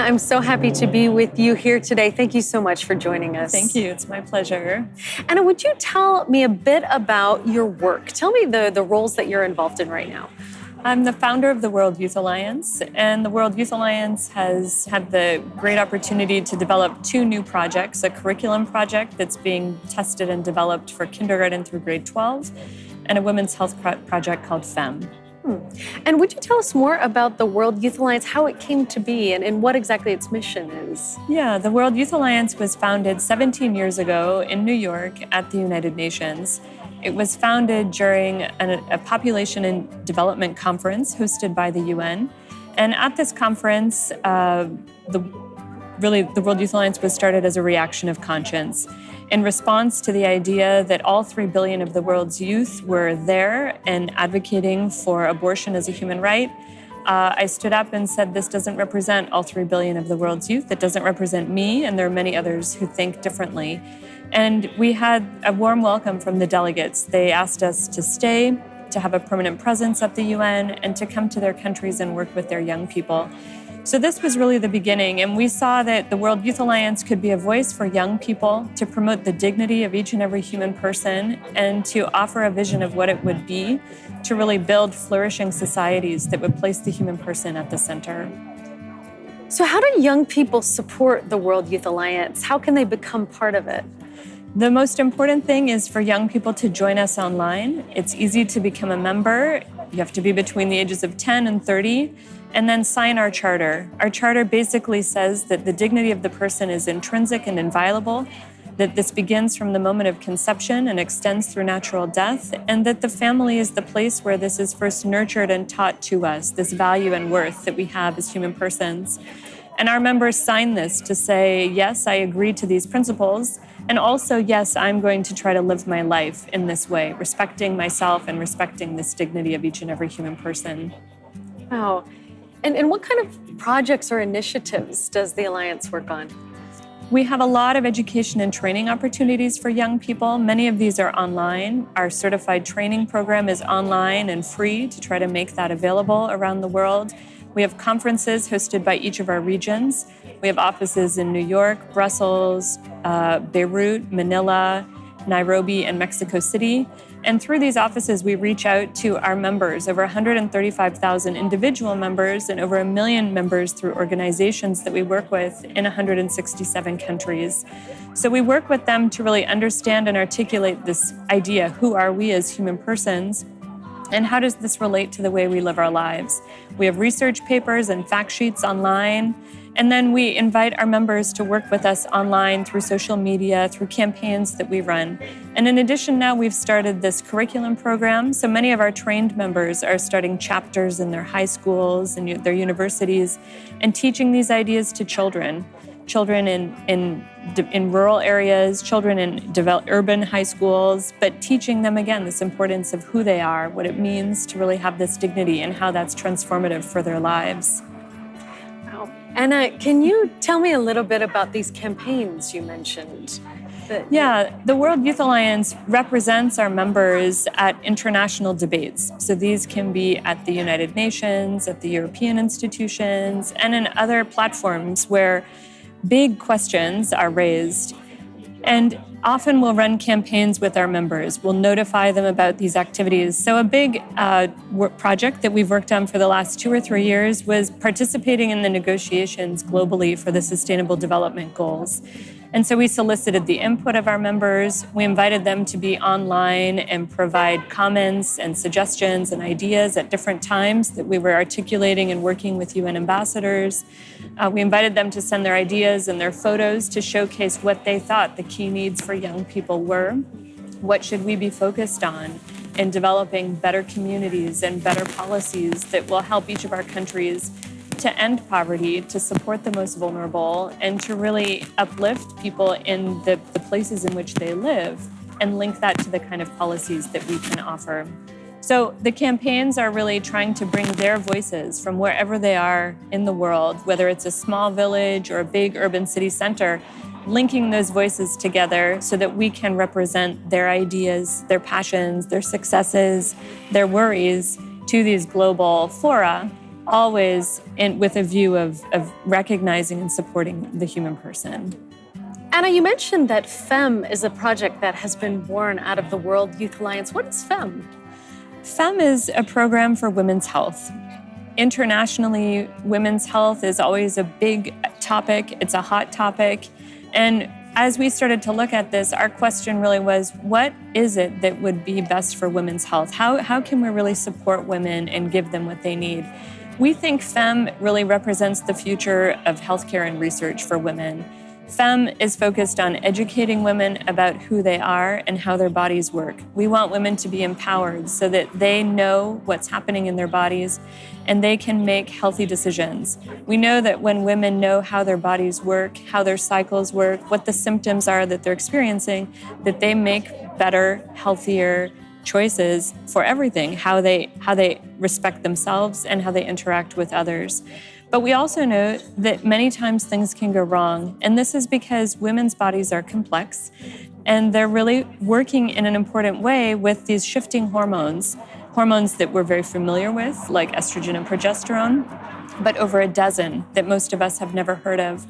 I'm so happy to be with you here today. Thank you so much for joining us. Thank you. It's my pleasure. Anna, would you tell me a bit about your work? Tell me the roles that you're involved in right now. I'm the founder of the World Youth Alliance, and the World Youth Alliance has had the great opportunity to develop two new projects, a curriculum project that's being tested and developed for kindergarten through grade 12, and a women's health project called FEM. And would you tell us more about the World Youth Alliance, how it came to be, and what exactly its mission is? Yeah, the World Youth Alliance was founded 17 years ago in New York at the United Nations. It was founded during a population and development conference hosted by the UN. And at this conference, the World Youth Alliance was started as a reaction of conscience in response to the idea that all 3 billion of the world's youth were there and advocating for abortion as a human right. I stood up and said, this doesn't represent all 3 billion of the world's youth. It doesn't represent me, and there are many others who think differently. And we had a warm welcome from the delegates. They asked us to stay, to have a permanent presence at the UN, and to come to their countries and work with their young people. So this was really the beginning, and we saw that the World Youth Alliance could be a voice for young people to promote the dignity of each and every human person and to offer a vision of what it would be to really build flourishing societies that would place the human person at the center. So how do young people support the World Youth Alliance? How can they become part of it? The most important thing is for young people to join us online. It's easy to become a member. You have to be between the ages of 10 and 30, and then sign our charter. Our charter basically says that the dignity of the person is intrinsic and inviolable, that this begins from the moment of conception and extends through natural death, and that the family is the place where this is first nurtured and taught to us, this value and worth that we have as human persons. And our members sign this to say, yes, I agree to these principles, and also, yes, I'm going to try to live my life in this way, respecting myself and respecting this dignity of each and every human person. Wow. And what kind of projects or initiatives does the Alliance work on? We have a lot of education and training opportunities for young people. Many of these are online. Our certified training program is online and free to try to make that available around the world. We have conferences hosted by each of our regions. We have offices in New York, Brussels, Beirut, Manila, Nairobi, and Mexico City. And through these offices, we reach out to our members, over 135,000 individual members and over 1 million members through organizations that we work with in 167 countries. So we work with them to really understand and articulate this idea, who are we as human persons? And how does this relate to the way we live our lives? We have research papers and fact sheets online. And then we invite our members to work with us online through social media, through campaigns that we run. And in addition, now we've started this curriculum program. So many of our trained members are starting chapters in their high schools and their universities and teaching these ideas to children in rural areas, children in urban high schools, but teaching them, again, this importance of who they are, what it means to really have this dignity and how that's transformative for their lives. Anna, can you tell me a little bit about these campaigns you mentioned? Yeah, the World Youth Alliance represents our members at international debates. So these can be at the United Nations, at the European institutions, and in other platforms where big questions are raised. And often we'll run campaigns with our members. We'll notify them about these activities. So a big project that we've worked on for the last 2 or 3 years was participating in the negotiations globally for the Sustainable Development Goals. And so we solicited the input of our members. We invited them to be online and provide comments and suggestions and ideas at different times that we were articulating and working with UN ambassadors. We invited them to send their ideas and their photos to showcase what they thought the key needs for young people were. What should we be focused on in developing better communities and better policies that will help each of our countries to end poverty, to support the most vulnerable, and to really uplift people in the places in which they live and link that to the kind of policies that we can offer. So the campaigns are really trying to bring their voices from wherever they are in the world, whether it's a small village or a big urban city center, linking those voices together so that we can represent their ideas, their passions, their successes, their worries to these global fora always with a view of recognizing and supporting the human person. Anna, you mentioned that FEM is a project that has been born out of the World Youth Alliance. What is FEM? FEM is a program for women's health. Internationally, women's health is always a big topic. It's a hot topic. And as we started to look at this, our question really was, what is it that would be best for women's health? How can we really support women and give them what they need? We think FEM really represents the future of healthcare and research for women. FEM is focused on educating women about who they are and how their bodies work. We want women to be empowered so that they know what's happening in their bodies and they can make healthy decisions. We know that when women know how their bodies work, how their cycles work, what the symptoms are that they're experiencing, that they make better, healthier choices for everything, how they respect themselves and how they interact with others. But we also know that many times things can go wrong, and this is because women's bodies are complex, and they're really working in an important way with these shifting hormones that we're very familiar with, like estrogen and progesterone, but over a dozen that most of us have never heard of.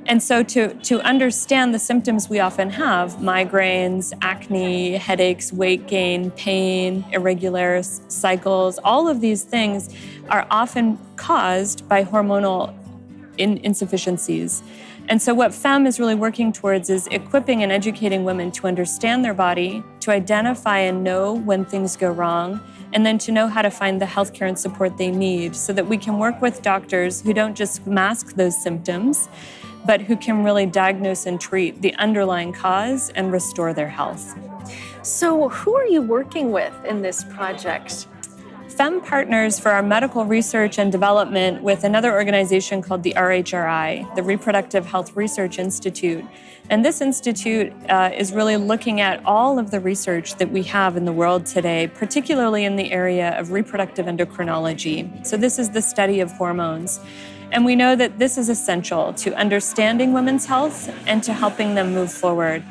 And so to understand the symptoms we often have, migraines, acne, headaches, weight gain, pain, irregular cycles, all of these things are often caused by hormonal insufficiencies. And so what FEM is really working towards is equipping and educating women to understand their body, to identify and know when things go wrong, and then to know how to find the healthcare and support they need so that we can work with doctors who don't just mask those symptoms, but who can really diagnose and treat the underlying cause and restore their health. So who are you working with in this project? FEM partners for our medical research and development with another organization called the RHRI, the Reproductive Health Research Institute. And this institute is really looking at all of the research that we have in the world today, particularly in the area of reproductive endocrinology. So this is the study of hormones. And we know that this is essential to understanding women's health and to helping them move forward.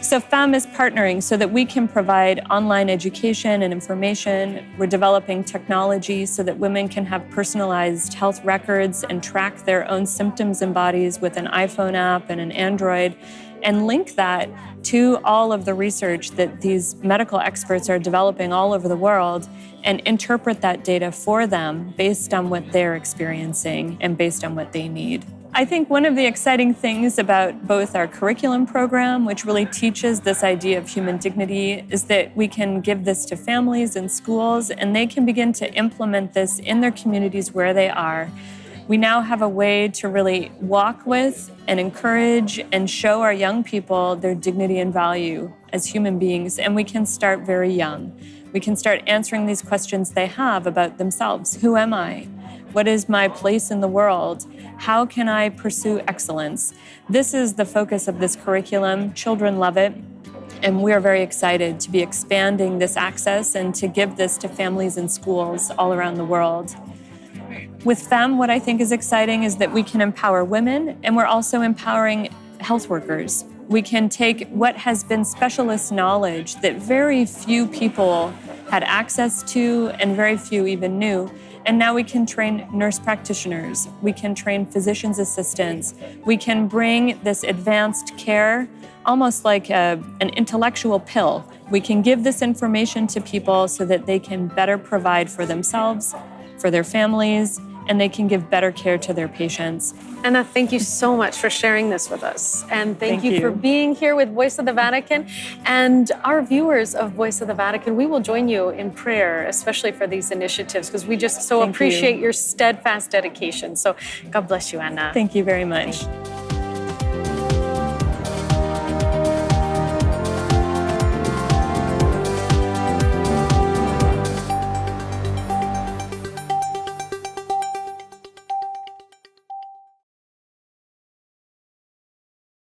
So FEM is partnering so that we can provide online education and information. We're developing technology so that women can have personalized health records and track their own symptoms and bodies with an iPhone app and an Android, and link that to all of the research that these medical experts are developing all over the world and interpret that data for them based on what they're experiencing and based on what they need. I think one of the exciting things about both our curriculum program, which really teaches this idea of human dignity, is that we can give this to families and schools, and they can begin to implement this in their communities where they are. We now have a way to really walk with and encourage and show our young people their dignity and value as human beings, and we can start very young. We can start answering these questions they have about themselves. Who am I? What is my place in the world? How can I pursue excellence? This is the focus of this curriculum. Children love it, and we're very excited to be expanding this access and to give this to families and schools all around the world. With FEM, what I think is exciting is that we can empower women, and we're also empowering health workers. We can take what has been specialist knowledge that very few people had access to and very few even knew, and now we can train nurse practitioners, we can train physician's assistants, we can bring this advanced care almost like an intellectual pill. We can give this information to people so that they can better provide for themselves, for their families, and they can give better care to their patients. Anna, thank you so much for sharing this with us. And thank you for being here with Voice of the Vatican. And our viewers of Voice of the Vatican, we will join you in prayer, especially for these initiatives, because we just so appreciate your steadfast dedication. So God bless you, Anna. Thank you very much.